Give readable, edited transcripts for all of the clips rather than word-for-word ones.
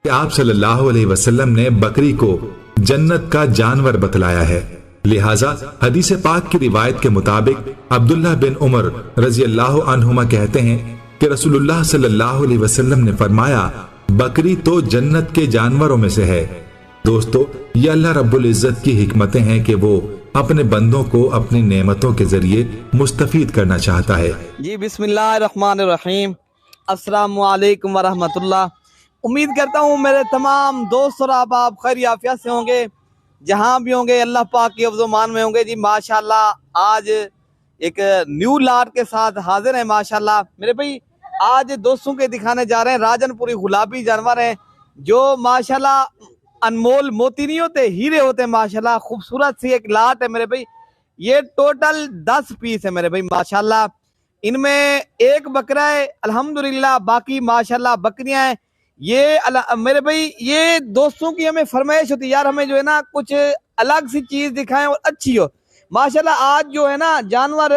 कि आप सल्लल्लाहु अलैहि वसल्लम ने बकरी को जन्नत का जानवर बतलाया है। लिहाजा हदीस पाक की रिवायत के मुताबिक अब्दुल्लाह बिन उमर रजी अल्लाह अन्हुमा कहते हैं कि रसूलुल्लाह सल्लल्लाहु अलैहि वसल्लम ने फरमाया, बकरी तो जन्नत के जानवरों में से है। दोस्तों, ये अल्लाह रब्बुल इज्जत की हिकमतें हैं कि वो अपने बंदों को अपनी नेमतों के जरिए मुस्तफीद करना चाहता है। जी बिस्मिल्लाहिर्रहमानिर्रहीम, अस्सलामु अलैकुम वरहमतुल्लाह। उम्मीद करता हूँ मेरे तमाम दोस्त और आप खैर आफियत से होंगे, जहाँ भी होंगे अल्लाह पाक के अफ़ज़ो-मान में होंगे। जी माशाल्लाह आज एक न्यू लाट के साथ हाजिर है माशाल्लाह मेरे भाई। आज दोस्तों के दिखाने जा रहे हैं राजनपुरी गुलाबी जानवर हैं जो माशाल्लाह अनमोल मोती नहीं होते, हीरे होते हैं माशाल्लाह। खूबसूरत सी एक लाट है मेरे भाई। ये टोटल 10 पीस है मेरे भाई माशाल्लाह। इनमें एक बकरा है अल्हम्दुलिल्लाह, बाकी माशाल्लाह बकरियां हैं। ये मेरे भाई ये दोस्तों की हमें फरमाइश होती है यार, हमें जो है ना कुछ अलग सी चीज दिखाएं और अच्छी हो माशाल्लाह। आज जो है ना जानवर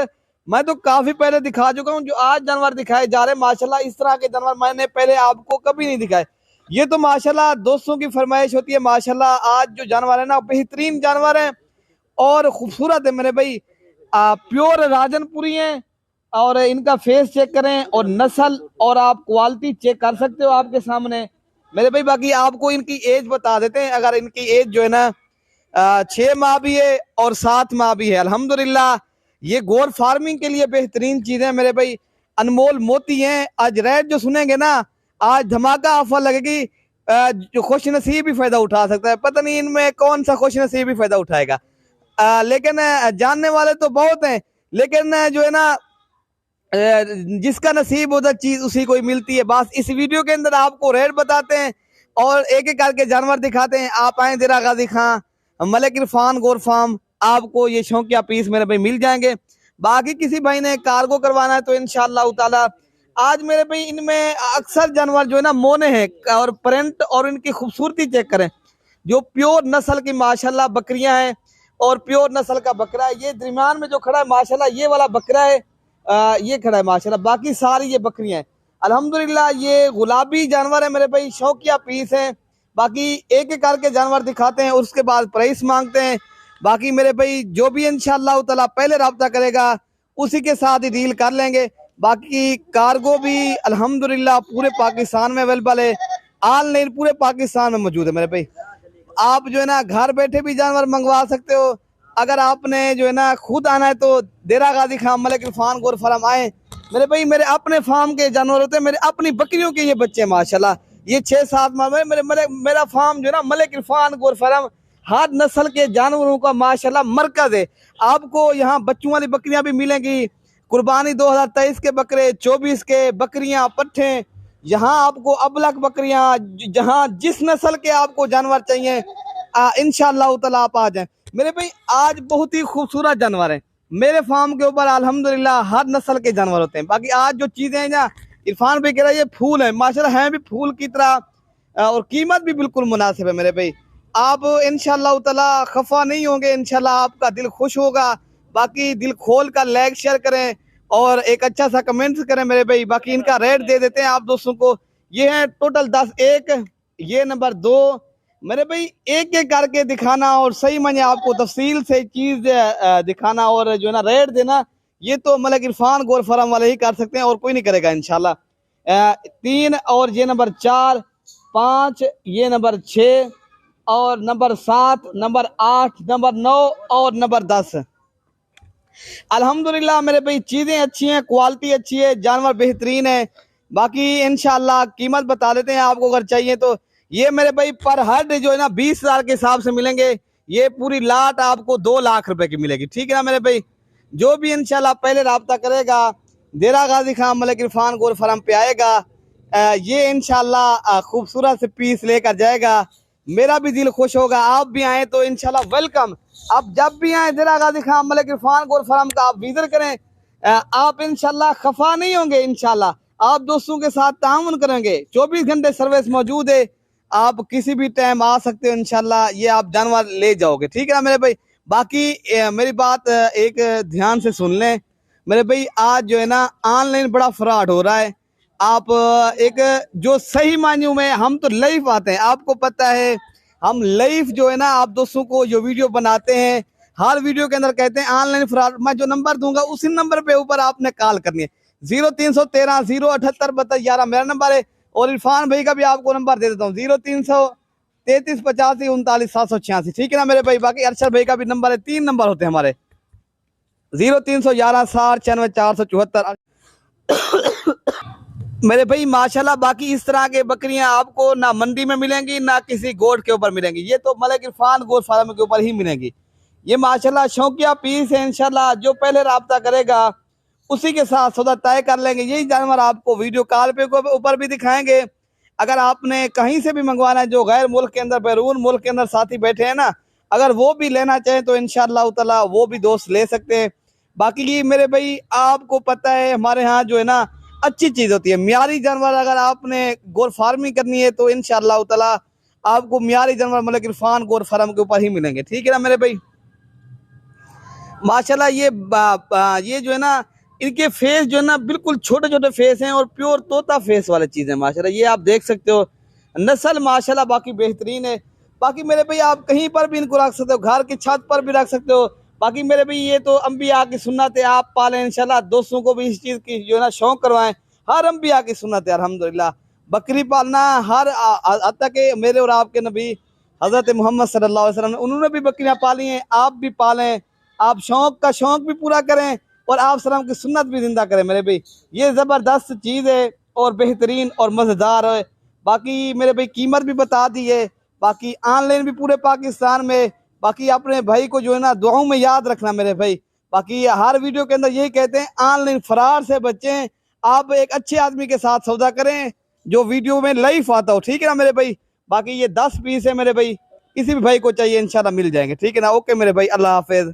मैं तो काफी पहले दिखा चुका हूँ, जो आज जानवर दिखाए जा रहे हैं माशाल्लाह, इस तरह के जानवर मैंने पहले आपको कभी नहीं दिखाए। ये तो माशाल्लाह दोस्तों की फरमाइश होती है माशाल्लाह। आज जो जानवर है ना बेहतरीन जानवर है और खूबसूरत है मेरे भाई। प्योर राजनपुरी हैं और इनका फेस चेक करें और नस्ल और आप क्वालिटी चेक कर सकते हो आपके सामने मेरे भाई। बाकी आपको इनकी एज बता देते हैं। अगर इनकी एज जो है ना 6 माह भी है और 7 माह भी है अल्हम्दुलिल्लाह। ये गोर फार्मिंग के लिए बेहतरीन चीजें हैं मेरे भाई, अनमोल मोती हैं। आज रेट जो सुनेंगे ना, आज धमाका ऑफर लगेगी। जो खुश नसीब ही फायदा उठा सकता है, पता नहीं इनमें कौन सा खुश नसीब ही फायदा उठाएगा। लेकिन जानने वाले तो बहुत हैं, लेकिन जो है ना जिसका नसीब होता चीज उसी को ही मिलती है। बस इस वीडियो के अंदर आपको रेट बताते हैं और एक एक करके जानवर दिखाते हैं। आप आए दिरा गाजी खां मलिक इरफान गोर फार्म, आपको ये शौकिया पीस मेरे भाई मिल जाएंगे। बाकी किसी भाई ने कार्गो करवाना है तो इंशाअल्लाह ताला आज मेरे भाई इनमें अक्सर जानवर जो है ना मोने हैं और प्रिंट और इनकी खूबसूरती चेक करें। जो प्योर नस्ल की माशाल्लाह बकरियां हैं और प्योर नस्ल का बकरा है। ये दरमियान में जो खड़ा है माशाल्लाह ये वाला बकरा है, ये खड़ा है माशाल्लाह। बाकी सारी ये बकरियां हैं अल्हम्दुलिल्लाह। ये गुलाबी जानवर है मेरे भाई, शौकिया पीस हैं। बाकी एक एक करके जानवर दिखाते हैं और उसके बाद प्राइस मांगते हैं। बाकी मेरे भाई जो भी इंशाअल्लाह ताला पहले रब्ता करेगा उसी के साथ ही डील कर लेंगे। बाकी कार्गो भी अल्हम्दुलिल्लाह पूरे पाकिस्तान में अवेलेबल है, ऑनलाइन पूरे पाकिस्तान में मौजूद है मेरे भाई। आप जो है ना घर बैठे भी जानवर मंगवा सकते हो। अगर आपने जो है ना खुद आना है तो देरा गाजी खां मलिक इरफान गोर फार्म आए मेरे भाई। मेरे अपने फार्म के जानवर होते हैं, मेरे अपनी बकरियों के ये बच्चे माशाल्लाह। ये 6-7 माह में मेरा फार्म जो है ना मलिक इरफान गोर फार्म हर नस्ल के जानवरों का माशाल्लाह मरकज है। आपको यहाँ बच्चों वाली बकरियां भी मिलेंगी, कुर्बानी 2023 के बकरे, 24 के बकरियां, पट्ठे, यहाँ आपको अबलक बकरियां, जहाँ जिस नस्ल के आपको जानवर चाहिए इंशाअल्लाह ताला आप आ जाए मेरे भाई। आज बहुत ही खूबसूरत जानवर है मेरे फार्म के ऊपर अल्हम्दुलिल्लाह, हर नस्ल के जानवर होते हैं। बाकी आज जो चीजें हैं ना, इरफान भाई कह रहा है ये फूल है माशाल्लाह, हैं भी फूल की तरह और कीमत भी बिल्कुल मुनासिब है मेरे भाई। आप इंशाअल्लाह ताला खफा नहीं होंगे, इंशाअल्लाह आपका दिल खुश होगा। बाकी दिल खोल कर लाइक शेयर करें और एक अच्छा सा कमेंट करें मेरे भाई। बाकी इनका रेट दे देते हैं आप दोस्तों को। ये है टोटल 10, एक ये नंबर 2 मेरे भाई। एक एक करके दिखाना और सही मैंने आपको तफसील से चीज दिखाना और जो है ना रेट देना, ये तो मलिक इरफान गोर फार्म वाले ही कर सकते हैं और कोई नहीं करेगा इंशाल्लाह। 3 और ये नंबर 4, 5 ये नंबर 6 और नंबर 7, नंबर 8, नंबर 9 और नंबर 10। अल्हम्दुलिल्लाह मेरे भाई चीजें अच्छी हैं, क्वालिटी अच्छी है, जानवर बेहतरीन है। बाकी इंशाल्लाह कीमत बता देते हैं आपको अगर चाहिए तो। ये मेरे भाई पर हेड जो है ना 20,000 के हिसाब से मिलेंगे। ये पूरी लाट आपको 2 लाख रुपए की मिलेगी, ठीक है ना मेरे भाई। जो भी इंशाल्लाह पहले रब्ता करेगा देरा गाजी खां मलिक इरफान गोर फार्म पे आएगा, ये इंशाल्लाह खूबसूरत से पीस लेकर जाएगा। मेरा भी दिल खुश होगा, आप भी आए तो इंशाल्लाह वेलकम। आप जब भी आए देरा गाजी खां मलिक इरफान गोर फार्म का आप विजिट करें, आप इंशाल्लाह खफा नहीं होंगे। इंशाल्लाह आप दोस्तों के साथ ताउन करेंगे। 24 घंटे सर्विस मौजूद है, आप किसी भी टाइम आ सकते हो इंशाल्लाह। ये आप जानवर ले जाओगे, ठीक है ना मेरे भाई। बाकी मेरी बात एक ध्यान से सुन लें मेरे भाई। आज जो है ना ऑनलाइन बड़ा फ्रॉड हो रहा है आप एक जो सही मायनों में हम तो लाइव आते हैं, आपको पता है हम लाइव जो है ना आप दोस्तों को जो वीडियो बनाते हैं, हर वीडियो के अंदर कहते हैं ऑनलाइन फ्रॉड। मैं जो नंबर दूंगा उसी नंबर पे ऊपर आपने कॉल करनी है, 0313 078 11 मेरा नंबर है। और इरफान भाई का भी आपको नंबर दे देता हूँ, 0333 85 39 786, ठीक है ना मेरे भाई। बाकी अरशद भाई का भी नंबर है, 3 नंबर होते हैं हमारे, 0311 60 96 474। मेरे भाई माशाल्लाह बाकी इस तरह के बकरियां आपको ना मंडी में मिलेंगी ना किसी गोट के ऊपर मिलेंगी, ये तो मलिक इरफान गोट फार्म के ऊपर ही मिलेंगी। ये माशाल्लाह शौकिया पीस है, इंशाल्लाह जो पहले राब्ता करेगा उसी के साथ सौदा तय कर लेंगे। यही जानवर आपको वीडियो कॉल पे ऊपर भी दिखाएंगे। अगर आपने कहीं से भी मंगवाना है, जो गैर मुल्क के अंदर बैरून मुल्क के अंदर साथी बैठे हैं ना, अगर वो भी लेना चाहें तो इंशाल्लाह ताला वो भी दोस्त ले सकते हैं। बाकी ये मेरे भाई आपको पता है हमारे यहाँ जो है ना अच्छी चीज होती है मियारी जानवर। अगर आपने गोर फार्मिंग करनी है तो इंशाल्लाह ताला आपको मियारी जानवर मलिक इरफान गोर फार्म के ऊपर ही मिलेंगे, ठीक है ना मेरे भाई। माशाल्लाह ये जो है ना इनके फेस जो है ना बिल्कुल छोटे छोटे फेस हैं और प्योर तोता फेस वाले चीज है माशाल्लाह। ये आप देख सकते हो, नस्ल माशाल्लाह बाकी बेहतरीन है। बाकी मेरे भाई आप कहीं पर भी इनको रख सकते हो, घर की छत पर भी रख सकते हो। बाकी मेरे भाई ये तो अंबिया की सुन्नत है, आप पालें इंशाल्लाह, दोस्तों को भी इस चीज की जो है ना शौक करवाएं। हर अंबिया की सुन्नत है अल्हम्दुलिल्लाह। बकरी पालना हर अता के मेरे और आपके नबी हजरत मोहम्मद सल्लल्लाहु अलैहि वसल्लम उन्होंने भी बकरियां पाली हैं, आप भी पालें। आप शौक का शौक भी पूरा करें और आप सलाम की सुन्नत भी जिंदा करें मेरे भाई। ये ज़बरदस्त चीज़ है और बेहतरीन और मज़ेदार है। बाकी मेरे भाई कीमत भी बता दी है, बाकी ऑनलाइन भी पूरे पाकिस्तान में। बाकी अपने भाई को जो है ना दुआओं में याद रखना मेरे भाई। बाकी हर वीडियो के अंदर यही कहते हैं ऑनलाइन फरार से बचें, आप एक अच्छे आदमी के साथ सौदा करें जो वीडियो में लाइव आता हो, ठीक है ना मेरे भाई। बाकी ये 10 पीस है मेरे भाई, किसी भी भाई को चाहिए इंशाल्लाह मिल जाएंगे, ठीक है ना। ओके मेरे भाई, अल्लाह हाफिज।